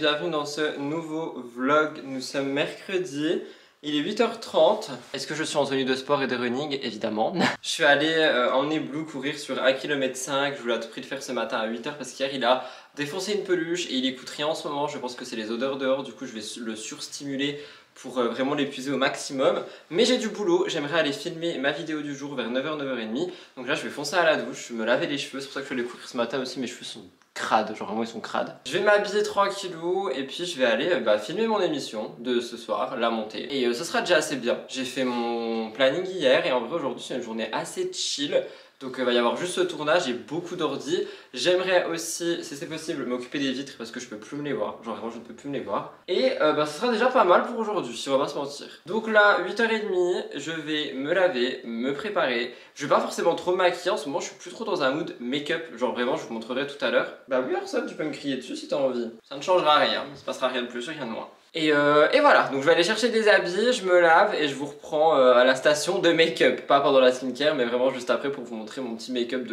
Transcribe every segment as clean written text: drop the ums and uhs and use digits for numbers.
bienvenue dans ce nouveau vlog. Nous sommes mercredi, il est 8h30. Est-ce que je suis en tenue de sport et de running? Évidemment. Je suis allé emmener Blue courir sur 1,5 km. Je voulais à tout prix le faire ce matin à 8h parce qu'hier il a défoncé une peluche et il écoute rien en ce moment. Je pense que c'est les odeurs dehors, du coup je vais le surstimuler pour vraiment l'épuiser au maximum. Mais j'ai du boulot, j'aimerais aller filmer ma vidéo du jour vers 9h, 9h30. Donc là je vais foncer à la douche, me laver les cheveux. C'est pour ça que je vais aller courir ce matin aussi, mes cheveux sont crades, genre vraiment ils sont crades. Je vais m'habiller tranquillou et puis je vais aller filmer mon émission de ce soir, la montée. Et ce sera déjà assez bien. J'ai fait mon planning hier et en vrai aujourd'hui c'est une journée assez chill. Donc il va y avoir juste ce tournage, j'ai beaucoup d'ordi. J'aimerais aussi, si c'est possible, m'occuper des vitres parce que je peux plus me les voir. Genre vraiment je ne peux plus me les voir. Et ce sera déjà pas mal pour aujourd'hui, si on va pas se mentir. Donc là, 8h30, je vais me laver, me préparer. Je vais pas forcément trop me maquiller en ce moment, je suis plus trop dans un mood make-up. Genre vraiment, je vous montrerai tout à l'heure. Bah oui, Arson, tu peux me crier dessus si t'as envie. Ça ne changera rien, il se passera rien de plus, rien de moins. Et voilà, donc je vais aller chercher des habits, je me lave et je vous reprends à la station de make-up. Pas pendant la skincare, mais vraiment juste après pour vous montrer mon petit make-up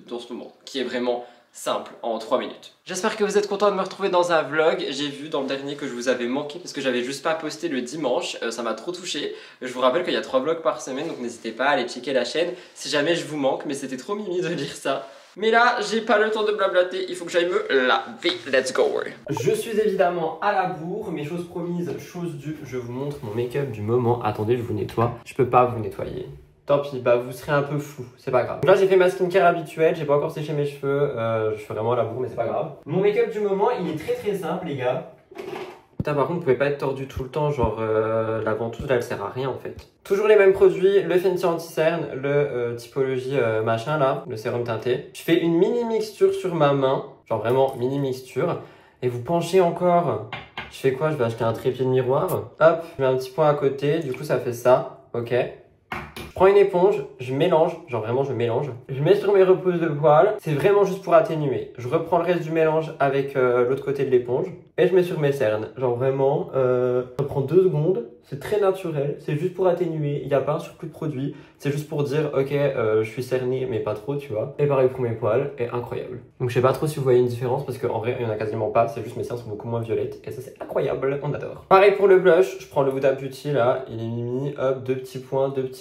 dans ce moment, qui est vraiment simple, en 3 minutes. J'espère que vous êtes contents de me retrouver dans un vlog. J'ai vu dans le dernier que je vous avais manqué parce que j'avais juste pas posté le dimanche, ça m'a trop touché. Je vous rappelle qu'il y a 3 vlogs par semaine, donc n'hésitez pas à aller checker la chaîne si jamais je vous manque, mais c'était trop mimi de dire ça. Mais là, j'ai pas le temps de blablater, il faut que j'aille me laver. Let's go! Je suis évidemment à la bourre, mes choses promises, chose due. Je vous montre mon make-up du moment. Attendez, je vous nettoie. Je peux pas vous nettoyer. Tant pis, vous serez un peu flou, c'est pas grave. Donc là, j'ai fait ma skincare habituelle, j'ai pas encore séché mes cheveux. Je suis vraiment à la bourre, mais c'est pas grave. Mon make-up du moment, il est très simple, les gars. Putain, par contre, vous pouvez pas être tordu tout le temps, genre la ventouse là elle sert à rien en fait. Toujours les mêmes produits, le Fenty Anti-Cerne, le typologie machin là, le sérum teinté. Je fais une mini mixture sur ma main, genre vraiment mini mixture. Et vous penchez encore. Je fais quoi? Je vais acheter un trépied de miroir. Hop, je mets un petit point à côté, du coup ça fait ça, ok. Je prends une éponge, je mélange, genre vraiment je mélange. Je mets sur mes repousses de poils, c'est vraiment juste pour atténuer. Je reprends le reste du mélange avec l'autre côté de l'éponge et je mets sur mes cernes. Genre vraiment, ça prend 2 secondes, c'est très naturel, c'est juste pour atténuer, il n'y a pas un surplus de produit. C'est juste pour dire, ok, je suis cerné mais pas trop, tu vois. Et pareil pour mes poils, et incroyable. Donc je sais pas trop si vous voyez une différence parce qu'en vrai il y en a quasiment pas, c'est juste mes cernes sont beaucoup moins violettes et ça c'est incroyable, on adore. Pareil pour le blush, je prends le Huda Beauty là, il est mimi, hop, 2 petits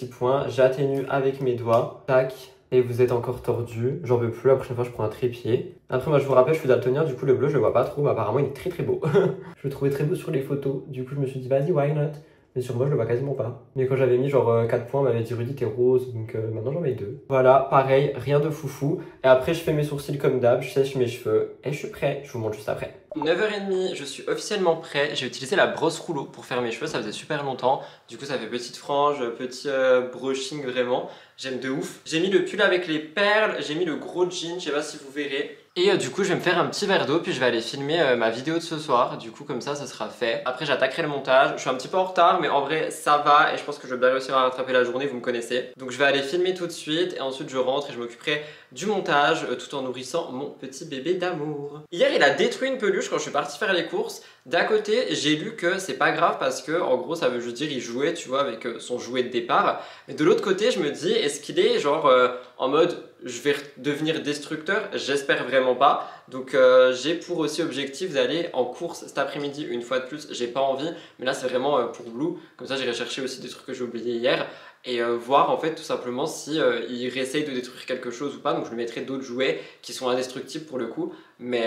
points. J'atténue avec mes doigts, tac, et vous êtes encore tordu, j'en veux plus, la prochaine fois je prends un trépied. Après moi je vous rappelle, je suis daltonien, du coup le bleu je le vois pas trop, mais apparemment il est très beau. Je le trouvais très beau sur les photos, du coup je me suis dit vas-y why not. Mais sur moi je le vois quasiment pas. Mais quand j'avais mis genre 4 points, on m'avait dit Rudy t'es rose, donc maintenant j'en mets 2. Voilà, pareil, rien de foufou. Et après je fais mes sourcils comme d'hab, je sèche mes cheveux et je suis prêt, je vous montre juste après. 9h30, je suis officiellement prêt. J'ai utilisé la brosse rouleau pour faire mes cheveux, ça faisait super longtemps. Du coup ça fait petite frange, petit brushing vraiment. J'aime de ouf. J'ai mis le pull avec les perles, j'ai mis le gros jean, je sais pas si vous verrez. Et du coup je vais me faire un petit verre d'eau puis je vais aller filmer ma vidéo de ce soir. Du coup comme ça sera fait. Après j'attaquerai le montage. Je suis un petit peu en retard mais en vrai ça va et je pense que je vais bien réussir à rattraper la journée, vous me connaissez. Donc je vais aller filmer tout de suite et ensuite je rentre et je m'occuperai du montage tout en nourrissant mon petit bébé d'amour. Hier il a détruit une peluche quand je suis parti faire les courses. D'un côté j'ai lu que c'est pas grave parce que en gros ça veut juste dire il jouait tu vois avec son jouet de départ. Mais de l'autre côté je me dis est-ce qu'il est genre en mode je vais devenir destructeur? J'espère vraiment pas. Donc j'ai pour aussi objectif d'aller en course cet après-midi une fois de plus. J'ai pas envie, mais là c'est vraiment pour Blue. Comme ça j'irai chercher aussi des trucs que j'ai oubliés hier et voir en fait tout simplement si il réessaye de détruire quelque chose ou pas. Donc je lui mettrai d'autres jouets qui sont indestructibles pour le coup. Mais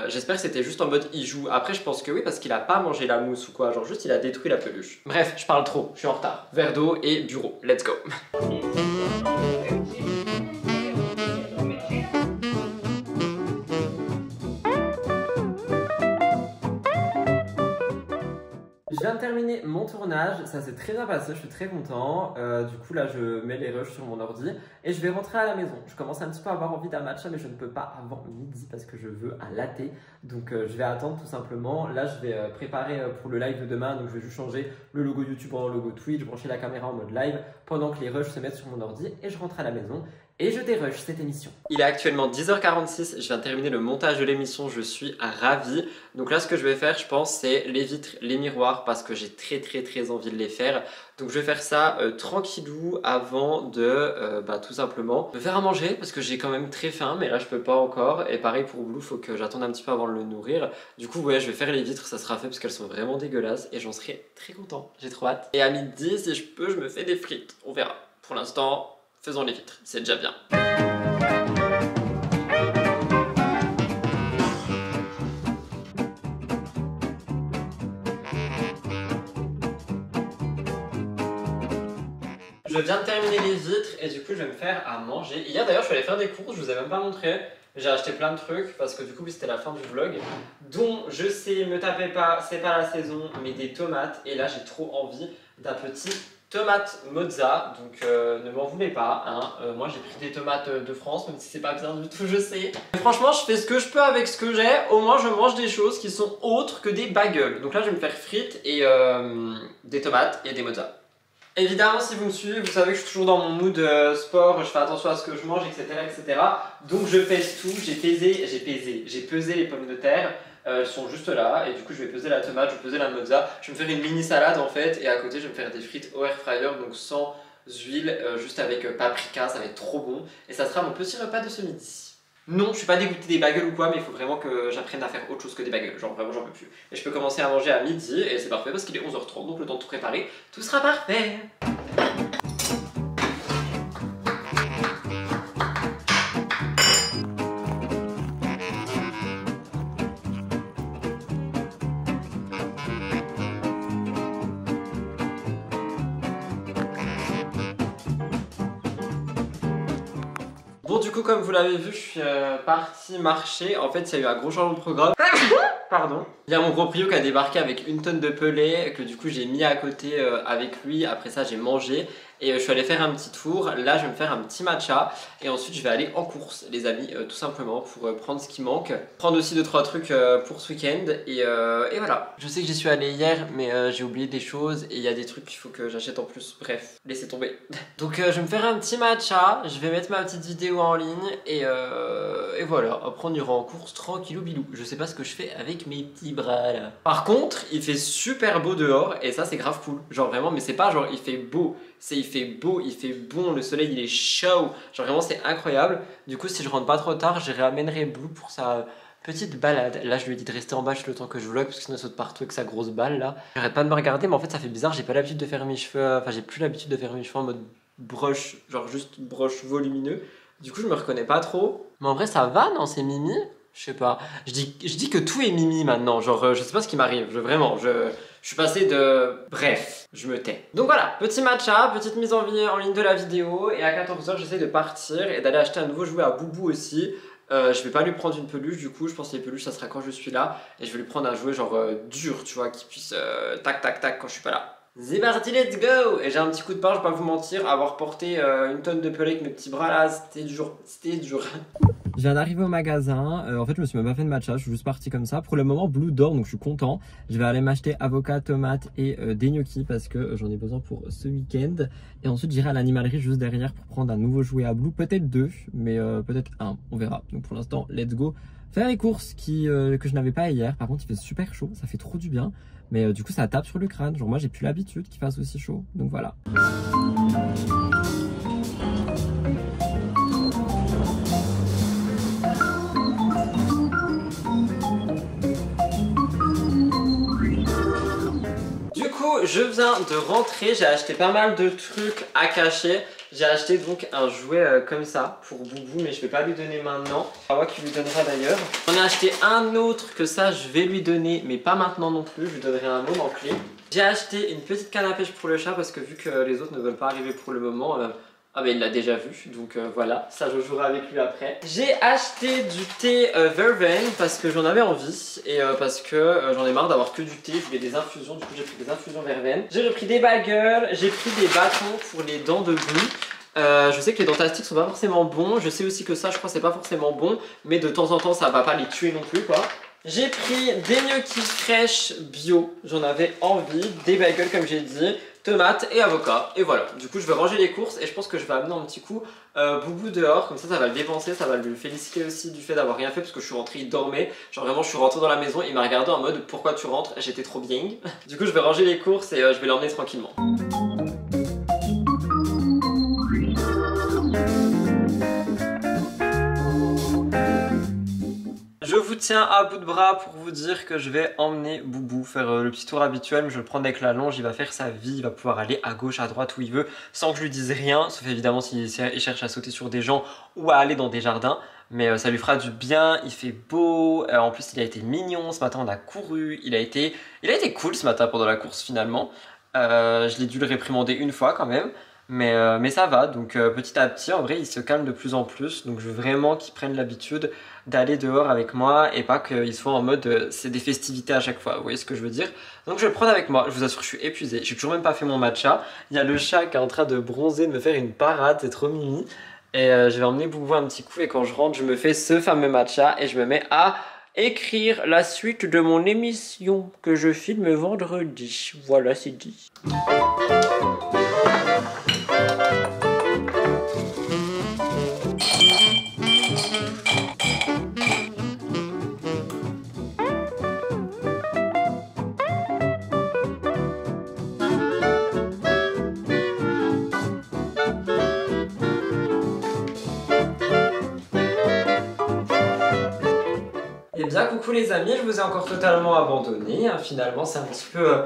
j'espère que c'était juste en mode il joue. Après je pense que oui parce qu'il a pas mangé la mousse ou quoi. Genre juste il a détruit la peluche. Bref, je parle trop, je suis en retard. Verre d'eau et bureau. Let's go. Je viens de terminer mon tournage, ça s'est très bien passé, je suis très content. Du coup là je mets les rushs sur mon ordi et je vais rentrer à la maison. Je commence un petit peu à avoir envie d'un matcha mais je ne peux pas avant midi parce que je veux un latte. Donc je vais attendre tout simplement. Là je vais préparer pour le live de demain, donc je vais juste changer le logo YouTube en logo Twitch, brancher la caméra en mode live pendant que les rushs se mettent sur mon ordi et je rentre à la maison. Et je dérush cette émission. Il est actuellement 10h46, je viens de terminer le montage de l'émission, je suis ravi. Donc là ce que je vais faire je pense c'est les vitres, les miroirs parce que j'ai très envie de les faire. Donc je vais faire ça tranquillou avant de tout simplement me faire à manger parce que j'ai quand même très faim mais là je peux pas encore. Et pareil pour Blue, faut que j'attende un petit peu avant de le nourrir. Du coup ouais je vais faire les vitres, ça sera fait parce qu'elles sont vraiment dégueulasses et j'en serai très content, j'ai trop hâte. Et à midi si je peux je me fais des frites, on verra. Pour l'instant faisons les vitres, c'est déjà bien. Je viens de terminer les vitres et du coup je vais me faire à manger. Hier d'ailleurs je suis allé faire des courses, je vous ai même pas montré. J'ai acheté plein de trucs parce que du coup c'était la fin du vlog. Dont je sais, me tapez pas, c'est pas la saison, mais des tomates. Et là j'ai trop envie d'un petit tomate mozza. Donc ne m'en voulez pas. Hein. Moi j'ai pris des tomates de France, même si c'est pas bien du tout, je sais. Mais franchement je fais ce que je peux avec ce que j'ai. Au moins je mange des choses qui sont autres que des bagels. Donc là je vais me faire frites et des tomates et des mozza. Évidemment, si vous me suivez, vous savez que je suis toujours dans mon mood sport, je fais attention à ce que je mange, etc. Donc je pèse tout, j'ai pesé les pommes de terre, elles sont juste là, et du coup je vais peser la tomate, je vais peser la mozza, je vais me faire une mini salade en fait, et à côté je vais me faire des frites au air fryer, donc sans huile, juste avec paprika, ça va être trop bon, et ça sera mon petit repas de ce midi. Non, je suis pas dégoûté des bagels ou quoi, mais il faut vraiment que j'apprenne à faire autre chose que des bagels. Genre vraiment, j'en peux plus. Et je peux commencer à manger à midi, et c'est parfait parce qu'il est 11h30, donc le temps de tout préparer, tout sera parfait. Bon du coup comme vous l'avez vu je suis parti marcher. En fait il y a eu un gros changement de programme. Pardon. Il y a mon proprio qui a débarqué avec une tonne de pelés que du coup j'ai mis à côté avec lui. Après ça j'ai mangé et je suis allé faire un petit tour. Là je vais me faire un petit matcha et ensuite je vais aller en course les amis, tout simplement pour prendre ce qui manque. Prendre aussi 2-3 trucs pour ce week-end et voilà. Je sais que j'y suis allé hier mais j'ai oublié des choses et il y a des trucs qu'il faut que j'achète en plus. Bref, laissez tomber. Donc je vais me faire un petit matcha, je vais mettre ma petite vidéo en ligne et voilà. Après on ira en course tranquillou bilou. Je sais pas ce que je fais avec mes petits bras là. Par contre il fait super beau dehors et ça c'est grave cool. Genre vraiment, mais c'est pas genre il fait beau, c'est il fait beau, il fait bon, le soleil il est chaud. Genre vraiment c'est incroyable. Du coup si je rentre pas trop tard je ramènerai Blue pour sa petite balade. Là je lui ai dit de rester en bas le temps que je vlog parce que sinon il saute partout avec sa grosse balle là. J'arrête pas de me regarder mais en fait ça fait bizarre, j'ai pas l'habitude de faire mes cheveux, enfin j'ai plus l'habitude de faire mes cheveux en mode brush, genre juste brush volumineux. Du coup je me reconnais pas trop. Mais en vrai ça va non, c'est Mimi? Je sais pas, je dis que tout est Mimi maintenant, genre je sais pas ce qui m'arrive, je suis passé de... Bref, je me tais. Donc voilà, petit matcha, petite mise en ligne de la vidéo et à 14h j'essaie de partir et d'aller acheter un nouveau jouet à Boubou aussi. Je vais pas lui prendre une peluche du coup, je pense que les peluches ça sera quand je suis là et je vais lui prendre un jouet genre dur tu vois, qui puisse tac tac tac quand je suis pas là. C'est parti, let's go! Et j'ai un petit coup de pain, je vais pas vous mentir, avoir porté une tonne de pelés avec mes petits bras là, c'était dur, c'était dur. Je viens d'arriver au magasin, en fait je me suis même pas fait de matcha, je suis juste parti comme ça. Pour le moment Blue dort donc je suis content. Je vais aller m'acheter avocat, tomate et des gnocchis parce que j'en ai besoin pour ce week-end. Et ensuite j'irai à l'animalerie juste derrière pour prendre un nouveau jouet à Blue, peut-être 2, mais peut-être 1, on verra. Donc pour l'instant let's go faire les courses que je n'avais pas hier. Par contre il fait super chaud, ça fait trop du bien. Mais du coup ça tape sur le crâne, genre moi j'ai plus l'habitude qu'il fasse aussi chaud, donc voilà. Je viens de rentrer, j'ai acheté pas mal de trucs à cacher. J'ai acheté donc un jouet comme ça pour Boubou, mais je vais pas lui donner maintenant. C'est moi qui lui donnera d'ailleurs. J'en ai acheté un autre que ça je vais lui donner, mais pas maintenant non plus, je lui donnerai un moment clé. J'ai acheté une petite canne à pêche pour le chat parce que vu que les autres ne veulent pas arriver pour le moment, ah ben il l'a déjà vu, donc voilà, ça je jouerai avec lui après. J'ai acheté du thé verveine parce que j'en avais envie et parce que j'en ai marre d'avoir que du thé, je voulais des infusions, du coup j'ai pris des infusions verveine. J'ai repris des bagels, j'ai pris des bâtons pour les dents de Blue. Je sais que les dentastiques sont pas forcément bons, je sais aussi que ça je crois c'est pas forcément bon, mais de temps en temps ça va pas les tuer non plus quoi. J'ai pris des gnocchis fraîches bio, j'en avais envie, des bagels comme j'ai dit, tomates et avocats. Et voilà, du coup je vais ranger les courses et je pense que je vais amener un petit coup Boubou dehors, comme ça va le dépenser, ça va le féliciter aussi du fait d'avoir rien fait parce que je suis rentré, il dormait. Genre vraiment je suis rentré dans la maison, il m'a regardé en mode pourquoi tu rentres, j'étais trop bien. Du coup je vais ranger les courses et je vais l'emmener tranquillement. Je vous tiens à bout de bras pour vous dire que je vais emmener Boubou faire le petit tour habituel. Je vais le prendre avec la longe, il va faire sa vie, il va pouvoir aller à gauche, à droite, où il veut, sans que je lui dise rien, sauf évidemment s'il cherche à sauter sur des gens ou à aller dans des jardins. Mais ça lui fera du bien, il fait beau, en plus il a été mignon, ce matin on a couru, il a été cool ce matin pendant la course finalement. Je l'ai dû le réprimander une fois quand même. Mais ça va, donc petit à petit, en vrai, il se calme de plus en plus. Donc je veux vraiment qu'il prenne l'habitude d'aller dehors avec moi et pas qu'il soit en mode c'est des festivités à chaque fois. Vous voyez ce que je veux dire? Donc je vais le prendre avec moi. Je vous assure, je suis épuisé. J'ai toujours même pas fait mon matcha. Il y a le chat qui est en train de bronzer, de me faire une parade. C'est trop mimi. Et je vais emmener Boubou un petit coup. Et quand je rentre, je me fais ce fameux matcha et je me mets à écrire la suite de mon émission que je filme vendredi. Voilà, c'est dit. Eh bien coucou les amis, je vous ai encore totalement abandonné, hein. Finalement c'est un petit peu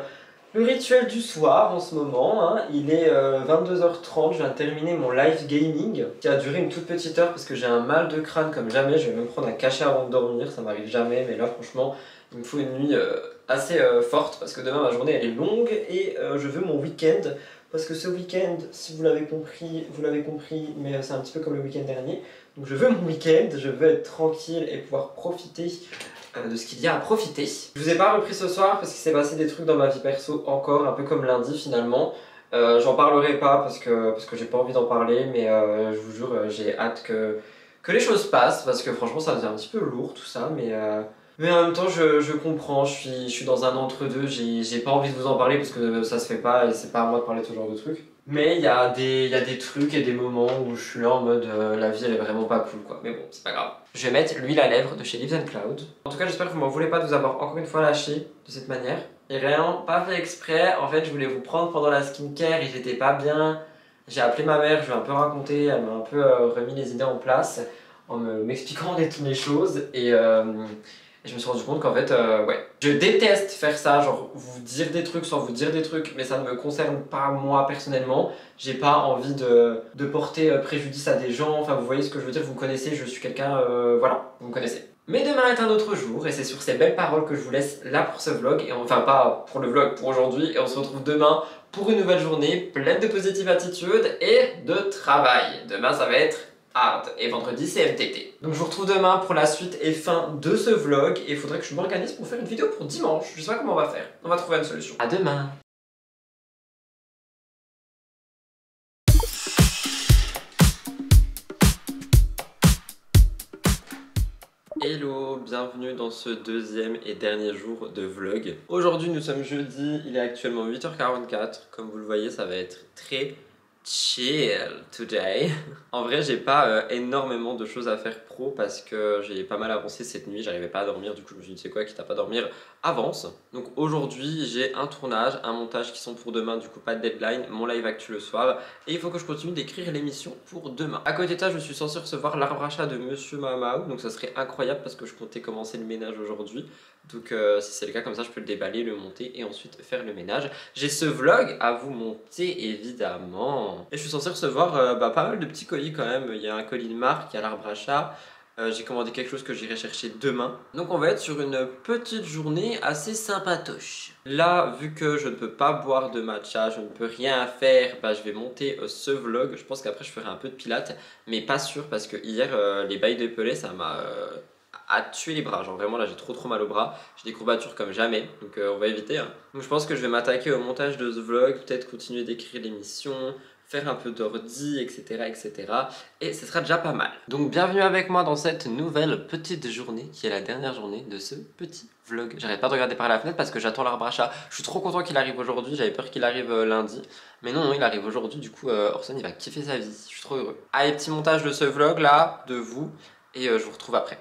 le rituel du soir en ce moment, hein. Il est 22h30, je viens de terminer mon live gaming qui a duré une toute petite heure parce que j'ai un mal de crâne comme jamais, je vais me prendre un cachet avant de dormir, ça m'arrive jamais, mais là franchement il me faut une nuit assez forte parce que demain ma journée elle est longue et je veux mon week-end. Parce que ce week-end, si vous l'avez compris, mais c'est un petit peu comme le week-end dernier. Donc je veux mon week-end, je veux être tranquille et pouvoir profiter de ce qu'il y a à profiter. Je vous ai pas repris ce soir parce qu'il s'est passé des trucs dans ma vie perso encore, un peu comme lundi finalement. J'en parlerai pas parce que j'ai pas envie d'en parler, mais je vous jure, j'ai hâte que les choses passent parce que franchement ça devient un petit peu lourd tout ça, mais en même temps, je comprends, je suis dans un entre-deux, j'ai pas envie de vous en parler parce que ça se fait pas et c'est pas à moi de parler de ce genre de trucs. Mais il y a des trucs et des moments où je suis là en mode la vie elle est vraiment pas cool quoi. Mais bon, c'est pas grave. Je vais mettre l'huile à lèvres de chez Lives & Cloud. En tout cas, j'espère que vous m'en voulez pas de vous avoir encore une fois lâché de cette manière. Et vraiment pas fait exprès, en fait je voulais vous prendre pendant la skincare et j'étais pas bien. J'ai appelé ma mère, je lui ai un peu raconté, elle m'a un peu remis les idées en place en m'expliquant les choses et je me suis rendu compte qu'en fait, ouais, je déteste faire ça, genre vous dire des trucs sans vous dire des trucs, mais ça ne me concerne pas moi personnellement. J'ai pas envie de porter préjudice à des gens, enfin vous voyez ce que je veux dire, vous me connaissez, je suis quelqu'un, voilà, vous me connaissez. Mais demain est un autre jour et c'est sur ces belles paroles que je vous laisse là pour ce vlog, et enfin pas pour le vlog, pour aujourd'hui, et on se retrouve demain pour une nouvelle journée pleine de positive attitude et de travail. Demain ça va être hard et vendredi c'est MTT. Donc je vous retrouve demain pour la suite et fin de ce vlog et il faudrait que je m'organise pour faire une vidéo pour dimanche. Je sais pas comment on va faire, on va trouver une solution. À demain. Hello, bienvenue dans ce deuxième et dernier jour de vlog. Aujourd'hui nous sommes jeudi, il est actuellement 8h44. Comme vous le voyez, ça va être très chill today. En vrai, j'ai pas énormément de choses à faire pro parce que j'ai pas mal avancé cette nuit, j'arrivais pas à dormir, du coup je me suis dit c'est quoi, quitte à pas dormir, avance. Donc aujourd'hui j'ai un tournage, un montage qui sont pour demain, du coup pas de deadline, mon live actu le soir et il faut que je continue d'écrire l'émission pour demain. À côté de ça, je suis censé recevoir l'arbre à chat de Monsieur Mamao, donc ça serait incroyable parce que je comptais commencer le ménage aujourd'hui. Donc si c'est le cas, comme ça je peux le déballer, le monter et ensuite faire le ménage. J'ai ce vlog à vous monter évidemment. Et je suis censé recevoir pas mal de petits colis quand même. Il y a un colis de marque, il y a l'arbre à chat. J'ai commandé quelque chose que j'irai chercher demain. Donc on va être sur une petite journée assez sympatoche. Là, vu que je ne peux pas boire de matcha, je ne peux rien faire, bah, je vais monter ce vlog. Je pense qu'après je ferai un peu de pilates, mais pas sûr parce que hier les bails de pelé ça m'a à tuer les bras, genre vraiment là j'ai trop mal au bras, j'ai des courbatures comme jamais, donc on va éviter hein. Donc je pense que je vais m'attaquer au montage de ce vlog, peut-être continuer d'écrire l'émission, faire un peu d'ordi, etc., etc. Et ce sera déjà pas mal. Donc bienvenue avec moi dans cette nouvelle petite journée qui est la dernière journée de ce petit vlog. J'arrête pas de regarder par la fenêtre parce que j'attends l'arbre à chat. Je suis trop content qu'il arrive aujourd'hui, j'avais peur qu'il arrive lundi. Mais non, il arrive aujourd'hui, du coup Orson il va kiffer sa vie, je suis trop heureux. Allez, petit montage de ce vlog là, de vous, et je vous retrouve après.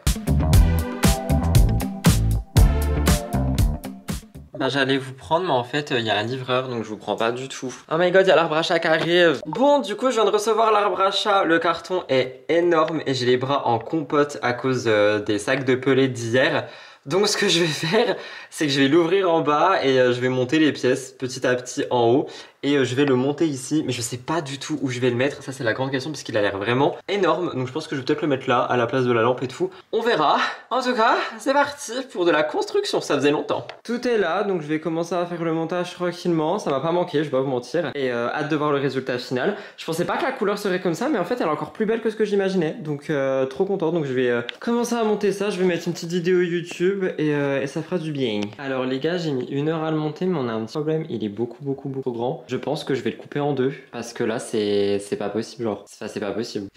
Bah, j'allais vous prendre, mais en fait il y a un livreur donc je vous prends pas du tout. Oh my god, il y a l'arbre à chat qui arrive. Bon, du coup je viens de recevoir l'arbre à chat. Le carton est énorme et j'ai les bras en compote à cause des sacs de pelés d'hier. Donc ce que je vais faire, c'est que je vais l'ouvrir en bas et je vais monter les pièces petit à petit en haut. Et je vais le monter ici, mais je sais pas du tout où je vais le mettre. Ça c'est la grande question parce qu'il a l'air vraiment énorme. Donc je pense que je vais peut-être le mettre là, à la place de la lampe et tout. On verra. En tout cas, c'est parti pour de la construction, ça faisait longtemps. Tout est là, donc je vais commencer à faire le montage tranquillement. Ça m'a pas manqué, je vais pas vous mentir. Et hâte de voir le résultat final. Je pensais pas que la couleur serait comme ça, mais en fait elle est encore plus belle que ce que j'imaginais. Donc trop content, donc je vais commencer à monter ça. Je vais mettre une petite vidéo YouTube et ça fera du bien. Alors les gars, j'ai mis 1 heure à le monter, mais on a un petit problème. Il est beaucoup trop grand. Je pense que je vais le couper en deux parce que là c'est pas possible, genre c'est pas possible.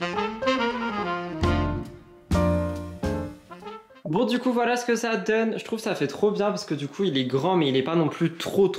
Bon, du coup voilà ce que ça donne. Je trouve que ça fait trop bien parce que du coup il est grand, mais il est pas non plus trop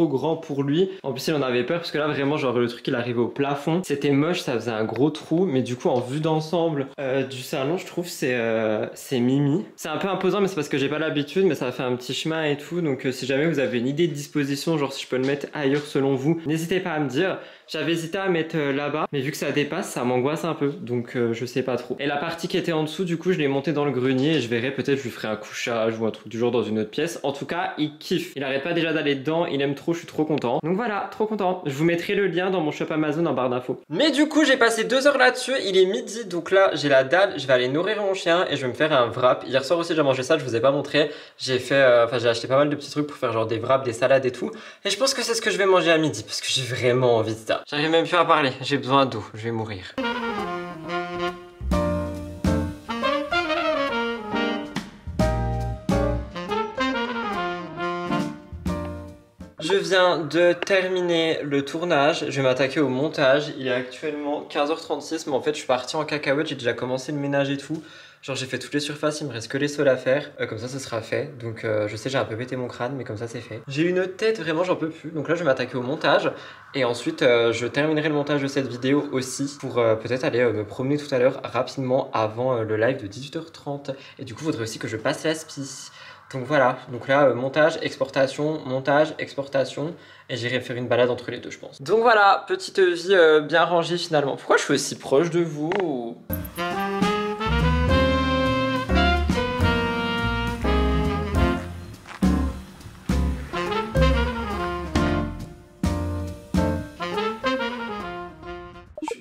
grand pour lui. En plus il en avait peur parce que là vraiment genre le truc il arrivait au plafond. C'était moche, ça faisait un gros trou, mais du coup en vue d'ensemble du salon je trouve c'est mimi. C'est un peu imposant mais c'est parce que j'ai pas l'habitude, mais ça fait un petit chemin et tout. Donc si jamais vous avez une idée de disposition, genre si je peux le mettre ailleurs selon vous, n'hésitez pas à me dire. J'avais hésité à mettre là-bas, mais vu que ça dépasse, ça m'angoisse un peu, donc je sais pas trop. Et la partie qui était en dessous, du coup, je l'ai montée dans le grenier et je verrai, peut-être je lui ferai un couchage ou un truc du genre dans une autre pièce. En tout cas, il kiffe. Il arrête pas déjà d'aller dedans, il aime trop, je suis trop content. Donc voilà, trop content. Je vous mettrai le lien dans mon shop Amazon en barre d'infos. Mais du coup, j'ai passé 2 heures là-dessus, il est midi, donc là, j'ai la dalle, je vais aller nourrir mon chien et je vais me faire un wrap. Hier soir aussi, j'ai mangé ça, je vous ai pas montré. J'ai fait, j'ai acheté pas mal de petits trucs pour faire genre des wraps, des salades et tout. Et je pense que c'est ce que je vais manger à midi parce que j'ai vraiment envie de ça. J'arrive même plus à parler, j'ai besoin d'eau, je vais mourir. Je viens de terminer le tournage, je vais m'attaquer au montage. Il est actuellement 15h36, mais en fait je suis parti en cacahuète, j'ai déjà commencé le ménage et tout. Genre j'ai fait toutes les surfaces, il me reste que les sols à faire, comme ça ce sera fait. Donc je sais j'ai un peu pété mon crâne, mais comme ça c'est fait. J'ai une tête, vraiment j'en peux plus, donc là je vais m'attaquer au montage. Et ensuite je terminerai le montage de cette vidéo aussi, pour peut-être aller me promener tout à l'heure rapidement avant le live de 18h30. Et du coup il faudrait aussi que je passe l'aspi. Donc voilà, donc là montage, exportation, et j'irai faire une balade entre les deux je pense. Donc voilà, petite vie bien rangée finalement. Pourquoi je suis aussi proche de vous ?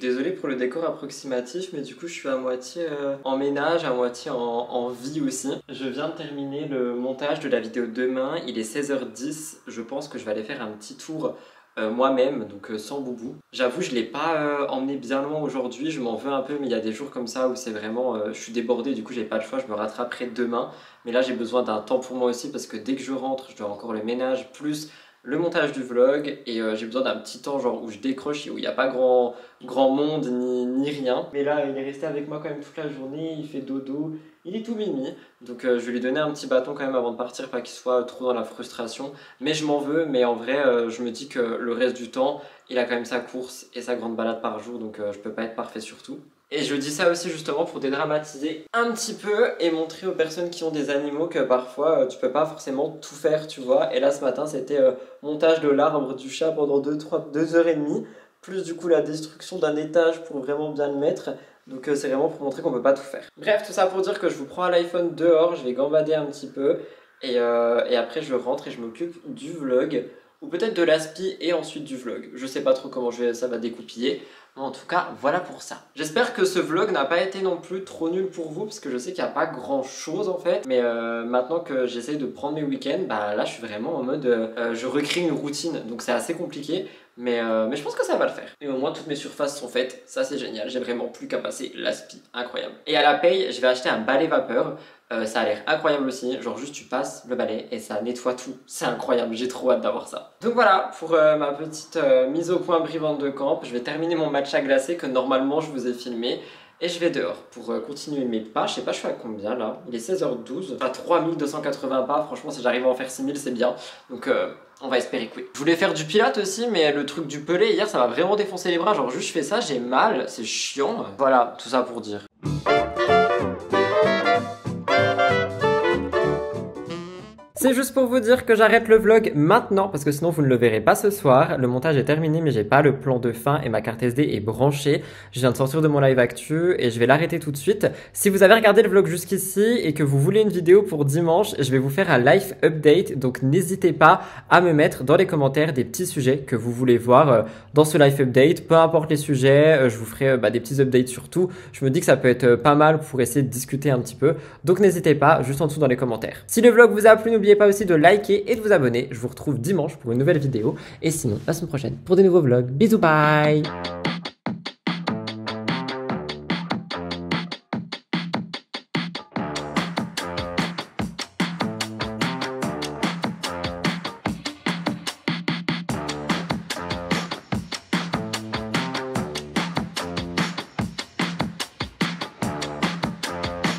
Désolé pour le décor approximatif, mais du coup je suis à moitié en ménage, à moitié en vie aussi. Je viens de terminer le montage de la vidéo demain, il est 16h10, je pense que je vais aller faire un petit tour moi-même, donc sans Boubou. J'avoue je l'ai pas emmené bien loin aujourd'hui, je m'en veux un peu, mais il y a des jours comme ça où c'est vraiment, je suis débordée, du coup j'ai pas le choix, je me rattraperai demain. Mais là j'ai besoin d'un temps pour moi aussi parce que dès que je rentre, je dois encore le ménage, plus le montage du vlog, et j'ai besoin d'un petit temps genre où je décroche et où il n'y a pas grand monde ni rien. Mais là il est resté avec moi quand même toute la journée, il fait dodo, il est tout mimi. Donc je vais lui donner un petit bâton quand même avant de partir, pas qu'il soit trop dans la frustration. Mais je m'en veux, mais en vrai je me dis que le reste du temps il a quand même sa course et sa grande balade par jour, donc je peux pas être parfait sur tout. Et je dis ça aussi justement pour dédramatiser un petit peu et montrer aux personnes qui ont des animaux que parfois tu peux pas forcément tout faire, tu vois. Et là ce matin c'était montage de l'arbre du chat pendant 2h30, plus du coup la destruction d'un étage pour vraiment bien le mettre. Donc c'est vraiment pour montrer qu'on peut pas tout faire. Bref, tout ça pour dire que je vous prends l'iPhone dehors, je vais gambader un petit peu et après je rentre et je m'occupe du vlog. Ou peut-être de l'aspi et ensuite du vlog. Je sais pas trop comment ça va découpiller. Mais en tout cas, voilà pour ça. J'espère que ce vlog n'a pas été non plus trop nul pour vous, parce que je sais qu'il n'y a pas grand chose en fait. Mais maintenant que j'essaye de prendre mes week-ends, bah là je suis vraiment en mode je recrée une routine. Donc c'est assez compliqué. Mais je pense que ça va le faire. Et au moins toutes mes surfaces sont faites, ça c'est génial, j'ai vraiment plus qu'à passer l'aspi, incroyable. Et à la paye, je vais acheter un balai vapeur, ça a l'air incroyable aussi, genre juste tu passes le balai et ça nettoie tout, c'est incroyable, j'ai trop hâte d'avoir ça. Donc voilà pour ma petite mise au point Brie Van de Camp, je vais terminer mon matcha glacé que normalement je vous ai filmé. Et je vais dehors pour continuer mes pas. Je sais pas, je suis à combien là? Il est 16h12. À 3280 pas. Franchement, si j'arrive à en faire 6000, c'est bien. Donc, on va espérer que oui. Je voulais faire du pilates aussi, mais le truc du pelé, hier, ça m'a vraiment défoncé les bras. Genre, juste je fais ça, j'ai mal. C'est chiant. Voilà, tout ça pour dire. C'est juste pour vous dire que j'arrête le vlog maintenant parce que sinon vous ne le verrez pas ce soir. Le montage est terminé mais j'ai pas le plan de fin et ma carte SD est branchée. Je viens de sortir de mon live actu et je vais l'arrêter tout de suite. Si vous avez regardé le vlog jusqu'ici et que vous voulez une vidéo pour dimanche, je vais vous faire un live update. Donc n'hésitez pas à me mettre dans les commentaires des petits sujets que vous voulez voir dans ce live update. Peu importe les sujets, je vous ferai des petits updates sur tout. Je me dis que ça peut être pas mal pour essayer de discuter un petit peu. Donc n'hésitez pas, juste en dessous dans les commentaires. Si le vlog vous a plu, n'oubliez pas aussi de liker et de vous abonner. Je vous retrouve dimanche pour une nouvelle vidéo. Et sinon, la semaine prochaine pour des nouveaux vlogs. Bisous, bye!